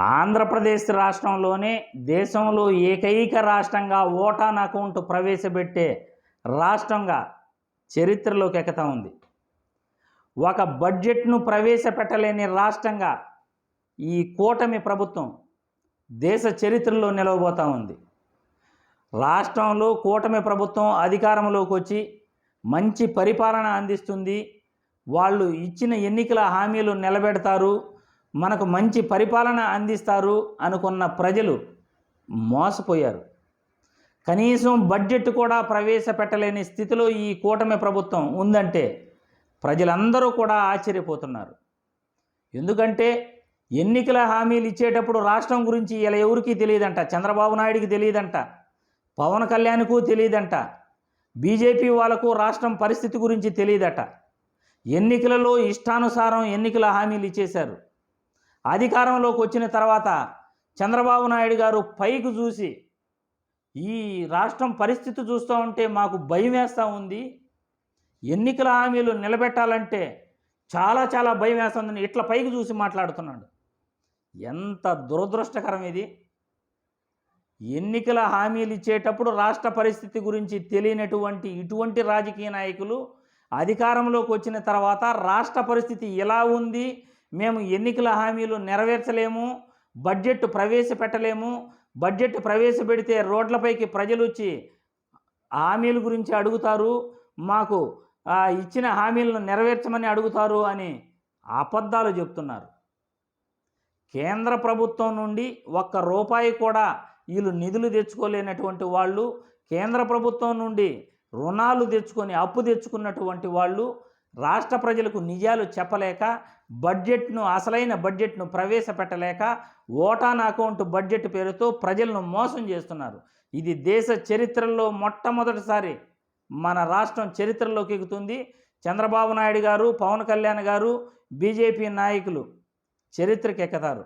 ఆంధ్రప్రదేశ్ రాష్ట్రంలోనే దేశంలో ఏకైక రాష్ట్రంగా ఓటాన్ అకౌంట్ ప్రవేశపెట్టే రాష్ట్రంగా చరిత్రలోకి ఎక్కుతా ఉంది. ఒక బడ్జెట్ను ప్రవేశపెట్టలేని రాష్ట్రంగా ఈ కూటమి ప్రభుత్వం దేశ చరిత్రలో నిలవబోతూ ఉంది. రాష్ట్రంలో కూటమి ప్రభుత్వం అధికారంలోకి వచ్చి మంచి పరిపాలన అందిస్తుంది, వాళ్ళు ఇచ్చిన ఎన్నికల హామీలు నిలబెడతారు, మనకు మంచి పరిపాలన అందిస్తారు అనుకున్న ప్రజలు మోసపోయారు. కనీసం బడ్జెట్ కూడా ప్రవేశపెట్టలేని స్థితిలో ఈ కూటమి ప్రభుత్వం ఉందంటే ప్రజలందరూ కూడా ఆశ్చర్యపోతున్నారు. ఎందుకంటే ఎన్నికల హామీలు ఇచ్చేటప్పుడు రాష్ట్రం గురించి ఇలా ఎవరికీ తెలియదంట, చంద్రబాబు నాయుడికి తెలియదంట, పవన్ కళ్యాణ్కు తెలియదంట, బీజేపీ వాళ్ళకు రాష్ట్రం పరిస్థితి గురించి తెలియదట. ఎన్నికలలో ఇష్టానుసారం ఎన్నికల హామీలు ఇచ్చేశారు. అధికారంలోకి వచ్చిన తర్వాత చంద్రబాబు నాయుడు గారు పైకి చూసి ఈ రాష్ట్రం పరిస్థితి చూస్తూ ఉంటే మాకు భయం వేస్తూ ఉంది, ఎన్నికల హామీలు నిలబెట్టాలంటే చాలా చాలా భయం వేస్తుందని ఇట్లా పైకి చూసి మాట్లాడుతున్నాడు. ఎంత దురదృష్టకరం ఇది. ఎన్నికల హామీలు ఇచ్చేటప్పుడు రాష్ట్ర పరిస్థితి గురించి తెలియనటువంటి ఇటువంటి రాజకీయ నాయకులు అధికారంలోకి వచ్చిన తర్వాత రాష్ట్ర పరిస్థితి ఎలా ఉంది, మేము ఎన్నికల హామీలు నెరవేర్చలేము, బడ్జెట్ ప్రవేశపెట్టలేము, బడ్జెట్ ప్రవేశపెడితే రోడ్లపైకి ప్రజలు వచ్చి హామీల గురించి అడుగుతారు, మాకు ఇచ్చిన హామీలను నెరవేర్చమని అడుగుతారు అని అబద్ధాలు చెప్తున్నారు. కేంద్ర ప్రభుత్వం నుండి ఒక్క రూపాయి కూడా వీళ్ళు నిధులు తెచ్చుకోలేనటువంటి వాళ్ళు, కేంద్ర ప్రభుత్వం నుండి రుణాలు తెచ్చుకొని అప్పు తెచ్చుకున్నటువంటి వాళ్ళు రాష్ట్ర ప్రజలకు నిజాలు చెప్పలేక బడ్జెట్ను అసలైన బడ్జెట్ను ప్రవేశపెట్టలేక ఓటాన్ అకౌంట్ బడ్జెట్ పేరుతో ప్రజలను మోసం చేస్తున్నారు. ఇది దేశ చరిత్రలో మొట్టమొదటిసారి మన రాష్ట్రం చరిత్రలోకి ఎక్కుతుంది. చంద్రబాబు నాయుడు గారు, పవన్ కళ్యాణ్ గారు, బీజేపీ నాయకులు చరిత్రకెక్కుతారు.